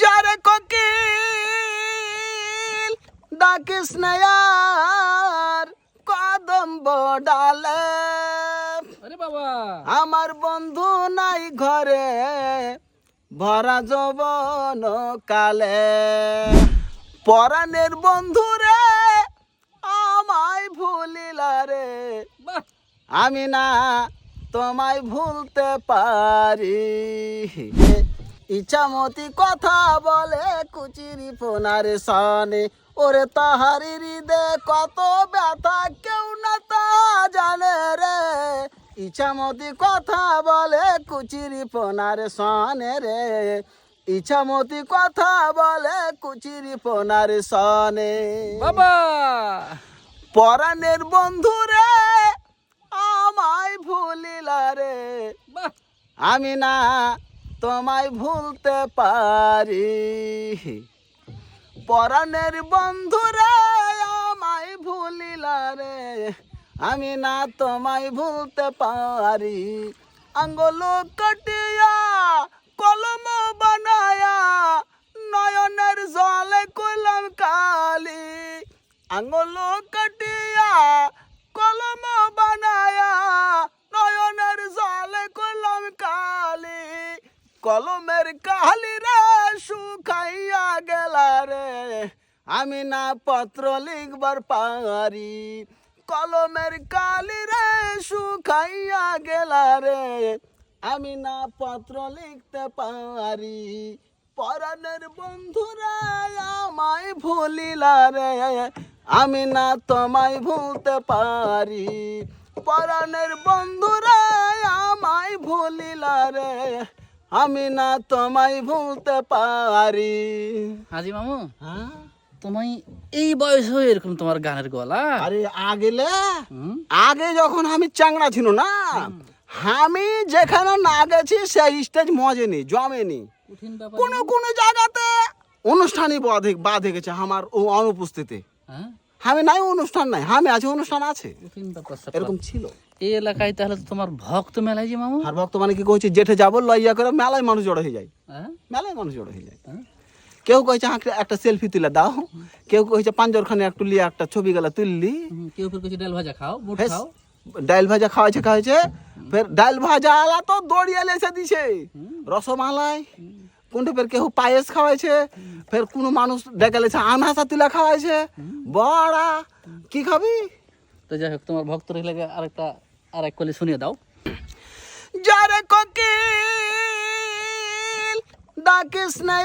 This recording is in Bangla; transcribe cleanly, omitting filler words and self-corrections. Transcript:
যারে কোকিল ডাকিস না আর কদম্ব ডালে। আরে বাবা, আমার বন্ধু নাই ঘরে ভরা যৌবন কালে। পরাণের বন্ধু রে আমায় ভুলিলা রে, বাহ, আমি না তোমায় ভুলতে পারি। ইচ্ছামতি কথা বলে কুচিরি পোনার সনে, ওরে তাহারি হৃদে কত ব্যথা কেউ না তা জানে রে। ইচ্ছামতি কথা বলে কুচিরি পোনার সনে রে, ইচ্ছামতি কথা বলে কুচিরি পোনার সনে। বাবা, পরাণের বন্ধু রে আমায় ভুলিলা রে, বাহ, আমি না তোমায় ভুলতে পারি। পরাণের বন্ধু রে আমায় ভুলিলা রে, আমি না তোমায় ভুলতে পারি। আঙ্গুল কাটিয়া কলম বানায়া নয়নের জলে কইলাম কালি। আঙ্গুল কাটিয়া কলম বানায়া নয়নের জলে কইলাম কালি। কলমের কালি রে শুকাইয়া গেলা রে, আমি না পত্র লিখবার পারি। কলমের কালি রে শুকাইয়া গেলা রে, আমি না পত্র লিখতে পারি। পরাণের বন্ধুরা আমায় ভুলিলা রে, আমি না তোমায় ভুলতে পারি। পরাণের বন্ধুরা আমায় ভুলিলা রে, আমি না তোমায় ভুলতে পারি। হাজি মামু, হ্যাঁ, তোমায় এই বয়সে এরকম তোমার গানের গলা? আরে আগেলে হুম, আগে যখন আমি চাংড়া ছিল না, আমি যেখানে না গেছি সেই স্টেজ মজেনি জমেনি। কঠিন ব্যাপার। কোনো কোনো জায়গাতে অনুষ্ঠানই বাধে গেছে আমার ও অনুপস্থিতি। হ্যাঁ, আমি নাই অনুষ্ঠান নাই, আমি আছি অনুষ্ঠান আছে, কঠিন ব্যাপার এরকম ছিল। এই এলাকায় তাহলে তো তোমার ভক্ত মেলাই যে মামু। আর ভক্ত মানে কি কইছে, জেঠে যাবো লইয়া করে মেলায় মানুষ জড়ো হয়ে যায়, হ্যাঁ, মেলায় মানুষ জড়ো হয়ে যায়। হ্যাঁ, কেউ কইছে একটা সেলফি তুলে দাও, কেউ কইছে পাঞ্জরখানে একটু লিয়া একটা ছবি গেলা তুললি। কেউ ফের কিছু ডাল ভাজা খাও, বুট ফের খাও। ডাইল ভাজা খাওয়াইছে ফের ডাইল ভাজা আলা তো দড়িয়া লেসে দিছে রসমালাই। কোনটা ফের কেউ পায়েস খাওয়াইছে, ফের কোনো মানুষ ডেকে লেছে আনাসা তুলা খাওয়াইছে। বড়া কি খাবি? তো যাই হোক, তোমার ভক্ত রেখে আরেক কলি শুনিয়ে দাও। যারে কোকিল ডাকিস না